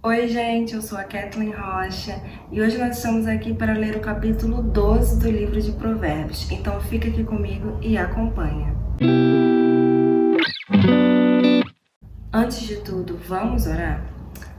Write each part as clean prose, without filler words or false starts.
Oi, gente, eu sou a Kathleen Rocha e hoje nós estamos aqui para ler o capítulo 12 do livro de Provérbios. Então fica aqui comigo e acompanha. Antes de tudo, vamos orar?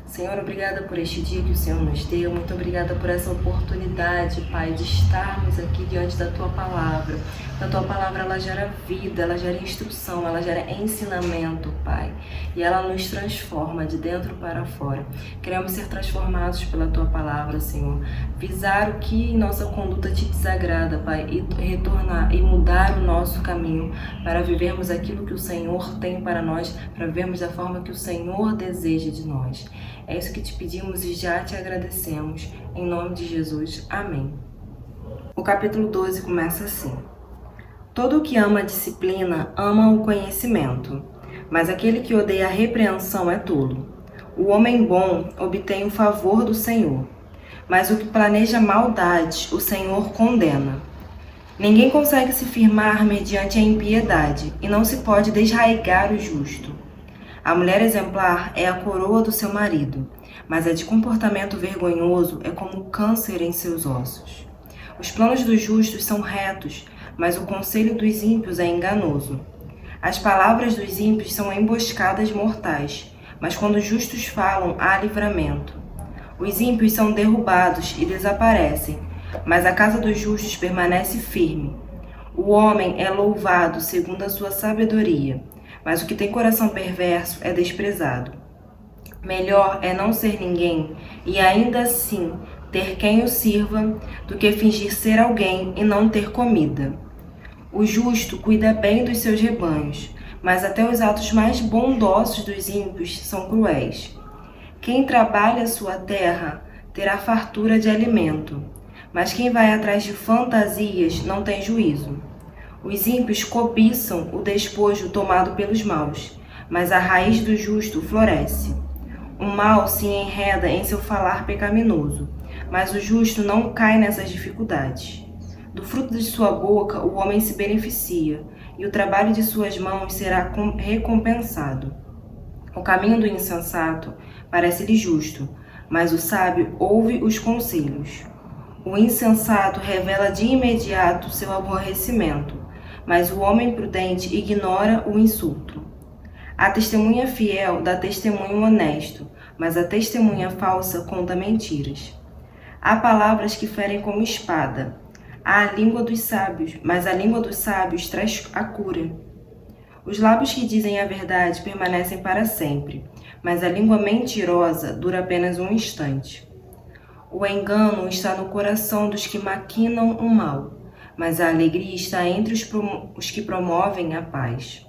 Senhor, obrigada por este dia que o Senhor nos deu. Muito obrigada por essa oportunidade, Pai, de estarmos aqui diante da Tua Palavra. A Tua Palavra, ela gera vida, ela gera instrução, ela gera ensinamento, Pai. E ela nos transforma de dentro para fora. Queremos ser transformados pela Tua Palavra, Senhor. Visar o que em nossa conduta te desagrada, Pai, e retornar e mudar o nosso caminho para vivermos aquilo que o Senhor tem para nós, para vivermos da forma que o Senhor deseja de nós. É isso que te pedimos e já te agradecemos. Em nome de Jesus. Amém. O capítulo 12 começa assim. Todo o que ama a disciplina ama o conhecimento, mas aquele que odeia a repreensão é tolo. O homem bom obtém o favor do Senhor, mas o que planeja maldade, o Senhor condena. Ninguém consegue se firmar mediante a impiedade, e não se pode desraigar o justo. A mulher exemplar é a coroa do seu marido, mas a de comportamento vergonhoso é como câncer em seus ossos. Os planos dos justos são retos, mas o conselho dos ímpios é enganoso. As palavras dos ímpios são emboscadas mortais, mas quando os justos falam, há livramento. Os ímpios são derrubados e desaparecem, mas a casa dos justos permanece firme. O homem é louvado segundo a sua sabedoria, mas o que tem coração perverso é desprezado. Melhor é não ser ninguém e ainda assim ter quem o sirva do que fingir ser alguém e não ter comida. O justo cuida bem dos seus rebanhos, mas até os atos mais bondosos dos ímpios são cruéis. Quem trabalha sua terra terá fartura de alimento, mas quem vai atrás de fantasias não tem juízo. Os ímpios cobiçam o despojo tomado pelos maus, mas a raiz do justo floresce. O mal se enreda em seu falar pecaminoso, mas o justo não cai nessas dificuldades. Do fruto de sua boca o homem se beneficia, e o trabalho de suas mãos será recompensado. O caminho do insensato parece-lhe justo, mas o sábio ouve os conselhos. O insensato revela de imediato seu aborrecimento, mas o homem prudente ignora o insulto. A testemunha fiel dá testemunho honesto, mas a testemunha falsa conta mentiras. Há palavras que ferem como espada. Há a língua dos sábios, mas a língua dos sábios traz a cura. Os lábios que dizem a verdade permanecem para sempre, mas a língua mentirosa dura apenas um instante. O engano está no coração dos que maquinam o mal, mas a alegria está entre os que promovem a paz.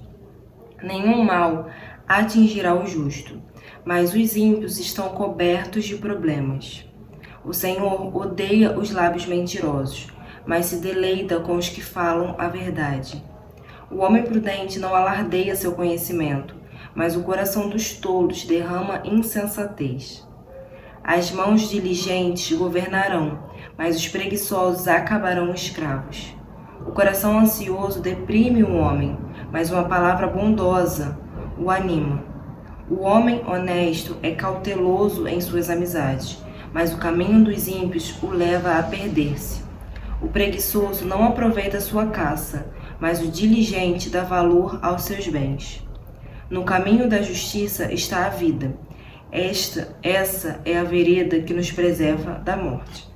Nenhum mal atingirá o justo, mas os ímpios estão cobertos de problemas. O Senhor odeia os lábios mentirosos, mas se deleita com os que falam a verdade. O homem prudente não alardeia seu conhecimento, mas o coração dos tolos derrama insensatez. As mãos diligentes governarão, mas os preguiçosos acabarão escravos. O coração ansioso deprime o homem, mas uma palavra bondosa o anima. O homem honesto é cauteloso em suas amizades, mas o caminho dos ímpios o leva a perder-se. O preguiçoso não aproveita sua caça, mas o diligente dá valor aos seus bens. No caminho da justiça está a vida. Essa é a vereda que nos preserva da morte.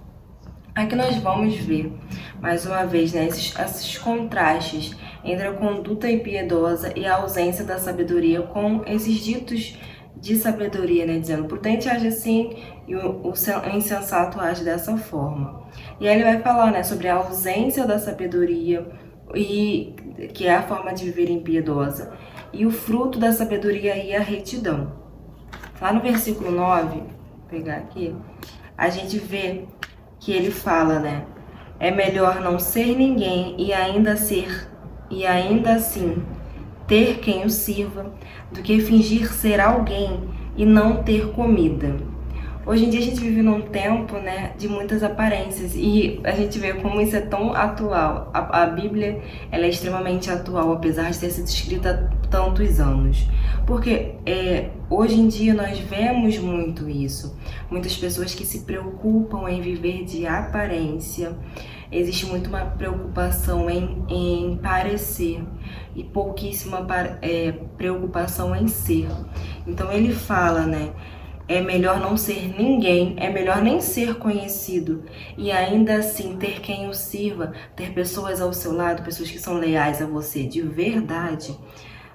Aqui nós vamos ver, mais uma vez, né, esses contrastes entre a conduta impiedosa e a ausência da sabedoria, com esses ditos de sabedoria, né, dizendo: o prudente age assim e o insensato age dessa forma. E aí ele vai falar, né, sobre a ausência da sabedoria, e que é a forma de viver impiedosa, e o fruto da sabedoria e a retidão. Lá no versículo 9, vou pegar aqui, a gente vê que ele fala, né? É melhor não ser ninguém e ainda assim ter quem o sirva, do que fingir ser alguém e não ter comida. Hoje em dia a gente vive num tempo, né, de muitas aparências, e a gente vê como isso é tão atual. A Bíblia, ela é extremamente atual, apesar de ter sido escrita tantos anos. Porque hoje em dia nós vemos muito isso. Muitas pessoas que se preocupam em viver de aparência. Existe muito uma preocupação em parecer e pouquíssima preocupação em ser. Então ele fala, né? É melhor não ser ninguém, é melhor nem ser conhecido e ainda assim ter quem o sirva, ter pessoas ao seu lado, pessoas que são leais a você de verdade,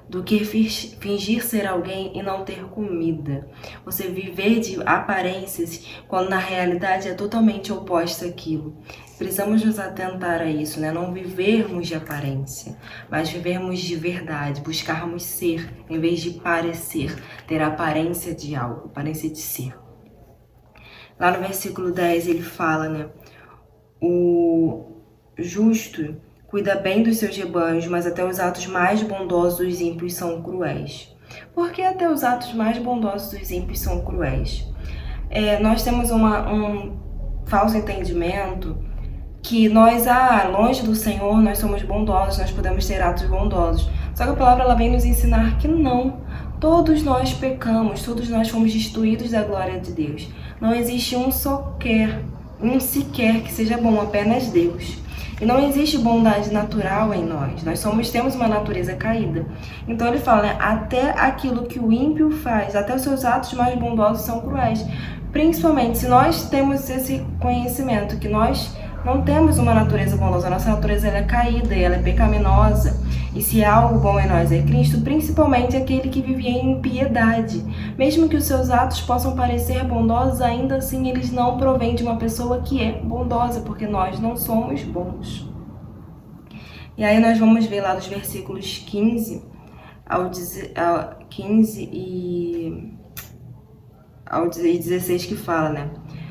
do que fingir ser alguém e não ter comida. Você viver de aparências quando na realidade é totalmente oposto àquilo. Precisamos nos atentar a isso, né? Não vivermos de aparência, mas vivermos de verdade, buscarmos ser em vez de parecer, ter a aparência de algo, aparência de ser. Lá no versículo 10 ele fala, né? O justo cuida bem dos seus rebanhos, mas até os atos mais bondosos dos ímpios são cruéis. Por que até os atos mais bondosos dos ímpios são cruéis? Nós temos um falso entendimento que nós, longe do Senhor, nós somos bondosos, nós podemos ter atos bondosos. Só que a palavra ela vem nos ensinar que não. Todos nós pecamos, todos nós fomos destituídos da glória de Deus. Não existe um sequer que seja bom, apenas Deus. E não existe bondade natural em nós. Temos uma natureza caída. Então ele fala, né, até aquilo que o ímpio faz, até os seus atos mais bondosos são cruéis. Principalmente se nós temos esse conhecimento que nós não temos uma natureza bondosa, a nossa natureza ela é caída, ela é pecaminosa. E se algo bom em nós é Cristo, principalmente aquele que vivia em impiedade. Mesmo que os seus atos possam parecer bondosos, ainda assim eles não provêm de uma pessoa que é bondosa, porque nós não somos bons. E aí nós vamos ver lá dos versículos 15 ao 16 que fala, né?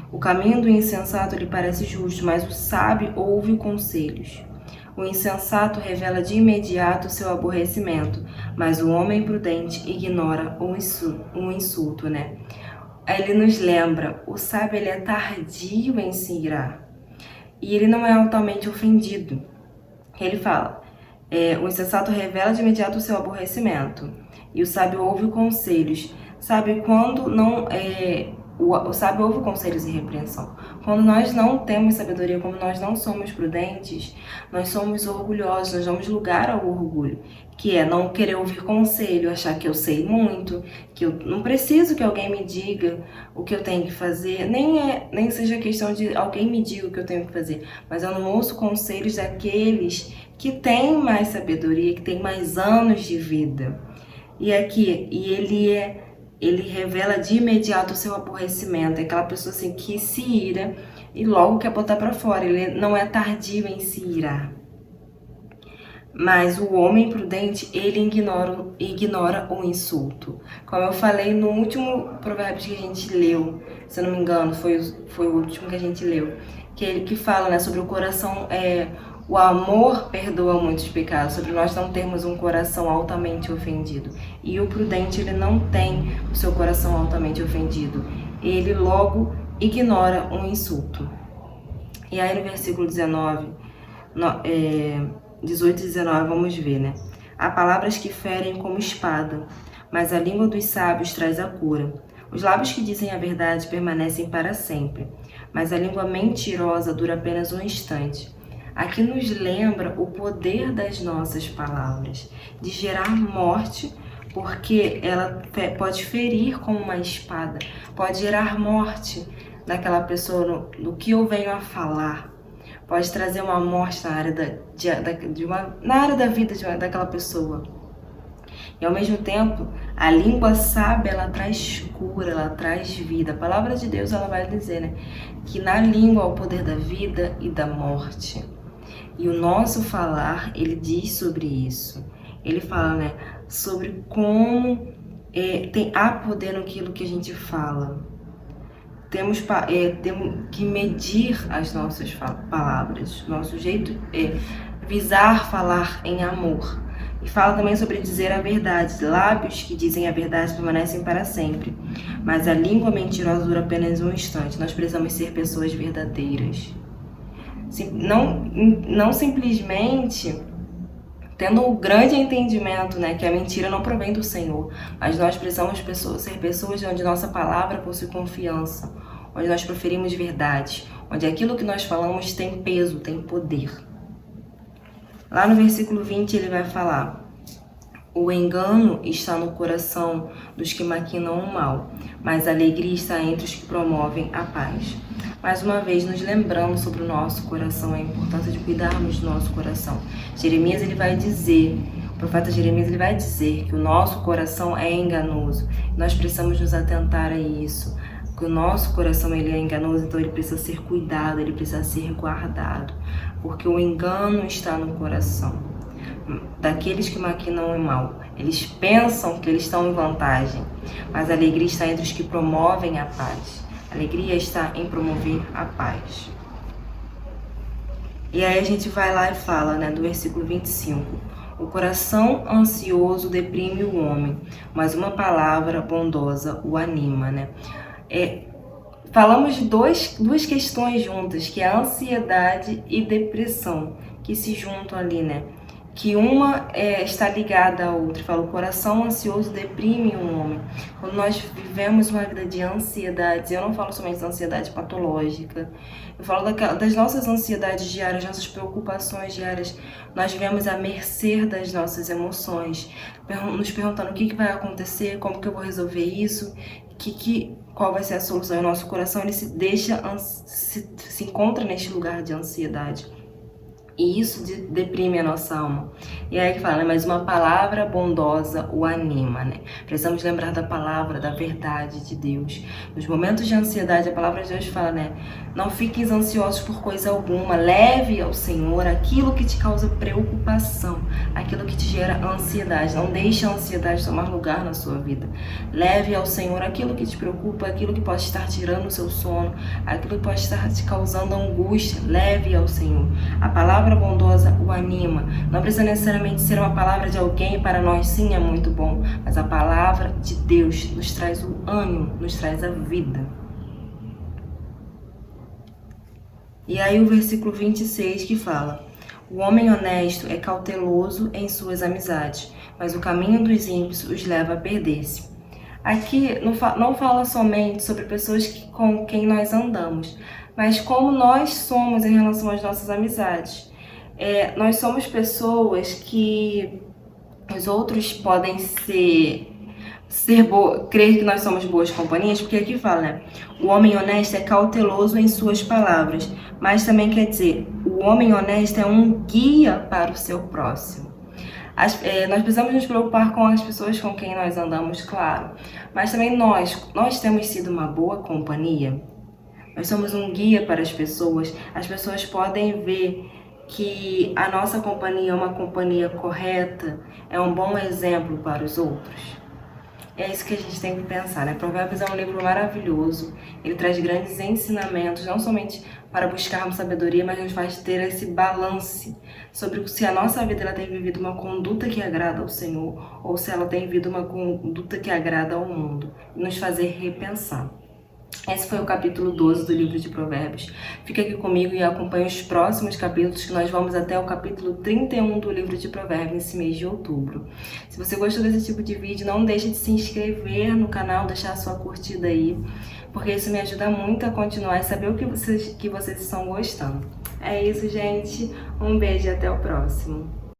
O caminho do insensato lhe parece justo, mas o sábio ouve conselhos. O insensato revela de imediato seu aborrecimento, mas o homem prudente ignora um insulto, né? Ele nos lembra, o sábio ele é tardio em se irar e ele não é altamente ofendido. Ele fala, o insensato revela de imediato o seu aborrecimento e o sábio ouve conselhos. Sabe quando não o sábio ouve conselhos e repreensão. Quando nós não temos sabedoria, quando nós não somos prudentes, nós somos orgulhosos, nós damos lugar ao orgulho, que é não querer ouvir conselho, achar que eu sei muito, que eu não preciso que alguém me diga o que eu tenho que fazer, nem seja questão de alguém me diga o que eu tenho que fazer, mas eu não ouço conselhos daqueles que têm mais sabedoria, que têm mais anos de vida. Ele revela de imediato o seu aborrecimento, é aquela pessoa assim que se ira e logo quer botar para fora, ele não é tardio em se irar. Mas o homem prudente, ele ignora o insulto. Como eu falei no último provérbio que a gente leu, se eu não me engano, foi o último que a gente leu, que fala, né, sobre o coração, o amor perdoa muitos pecados, sobre nós não termos um coração altamente ofendido. E o prudente, ele não tem o seu coração altamente ofendido. Ele logo ignora um insulto. E aí no versículo 18 e 19, vamos ver, né? Há palavras que ferem como espada, mas a língua dos sábios traz a cura. Os lábios que dizem a verdade permanecem para sempre, mas a língua mentirosa dura apenas um instante. Aqui nos lembra o poder das nossas palavras, de gerar morte, porque ela pode ferir como uma espada, pode gerar morte naquela pessoa, no que eu venho a falar, pode trazer uma morte na área da vida daquela pessoa. E ao mesmo tempo, a língua sábia, ela traz cura, ela traz vida. A palavra de Deus, ela vai dizer, né, que na língua há o poder da vida e da morte. E o nosso falar, ele diz sobre isso. Ele fala, né, sobre como há poder naquilo que a gente fala. Temos que medir as nossas palavras. Nosso jeito é visar falar em amor. E fala também sobre dizer a verdade. Lábios que dizem a verdade permanecem para sempre, mas a língua mentirosa dura apenas um instante. Nós precisamos ser pessoas verdadeiras. Não simplesmente tendo o grande entendimento, né, que a mentira não provém do Senhor, mas nós precisamos ser pessoas onde nossa palavra possui confiança, onde nós proferimos verdade, onde aquilo que nós falamos tem peso, tem poder. Lá no versículo 20 ele vai falar: o engano está no coração dos que maquinam o mal, mas a alegria está entre os que promovem a paz. Mais uma vez, nos lembramos sobre o nosso coração, a importância de cuidarmos do nosso coração. Jeremias, ele vai dizer, o profeta Jeremias, ele vai dizer que o nosso coração é enganoso. Nós precisamos nos atentar a isso, que o nosso coração ele é enganoso, então ele precisa ser cuidado, ele precisa ser guardado, porque o engano está no coração daqueles que maquinam o mal. Eles pensam que eles estão em vantagem, mas a alegria está entre os que promovem a paz. A alegria está em promover a paz. E aí a gente vai lá e fala, né, do versículo 25. O coração ansioso deprime o homem, mas uma palavra bondosa o anima, né? Falamos de duas questões juntas, que é a ansiedade e depressão, que se juntam ali, né? Que uma está ligada à outra. Fala, o coração ansioso deprime um homem. Quando nós vivemos uma vida de ansiedades, eu não falo somente da ansiedade patológica, eu falo das nossas ansiedades diárias, nossas preocupações diárias. Nós vivemos à mercê das nossas emoções, nos perguntando o que vai acontecer, como que eu vou resolver isso, qual vai ser a solução. E o nosso coração ele se encontra neste lugar de ansiedade. E isso deprime a nossa alma. E aí que fala, né? Mas uma palavra bondosa o anima, né? Precisamos lembrar da palavra, da verdade de Deus. Nos momentos de ansiedade, a palavra de Deus fala, né? Não fiquem ansiosos por coisa alguma. Leve ao Senhor aquilo que te causa preocupação, aquilo que te gera ansiedade. Não deixe a ansiedade tomar lugar na sua vida. Leve ao Senhor aquilo que te preocupa, aquilo que pode estar tirando o seu sono, aquilo que pode estar te causando angústia. Leve ao Senhor. A palavra bondosa o anima. Não precisa necessariamente ser uma palavra de alguém, para nós sim é muito bom, mas a palavra de Deus nos traz o ânimo, nos traz a vida. E aí o versículo 26 que fala: o homem honesto é cauteloso em suas amizades, mas o caminho dos ímpios os leva a perder-se. Aqui não fala somente sobre pessoas com quem nós andamos, mas como nós somos em relação às nossas amizades. Nós somos pessoas que os outros podem crer que nós somos boas companhias, porque aqui fala, né? O homem honesto é cauteloso em suas palavras, mas também quer dizer, o homem honesto é um guia para o seu próximo. Nós precisamos nos preocupar com as pessoas com quem nós andamos, claro, mas também nós temos sido uma boa companhia. Nós somos um guia para as pessoas podem ver que a nossa companhia é uma companhia correta, é um bom exemplo para os outros. É isso que a gente tem que pensar, né? Provérbios é um livro maravilhoso, ele traz grandes ensinamentos, não somente para buscarmos sabedoria, mas nos faz ter esse balance sobre se a nossa vida ela tem vivido uma conduta que agrada ao Senhor ou se ela tem vivido uma conduta que agrada ao mundo, e nos fazer repensar. Esse foi o capítulo 12 do livro de Provérbios. Fica aqui comigo e acompanhe os próximos capítulos, que nós vamos até o capítulo 31 do livro de Provérbios nesse mês de outubro. Se você gostou desse tipo de vídeo, não deixe de se inscrever no canal, deixar a sua curtida aí, porque isso me ajuda muito a continuar e saber o que vocês estão gostando. É isso, gente. Um beijo e até o próximo.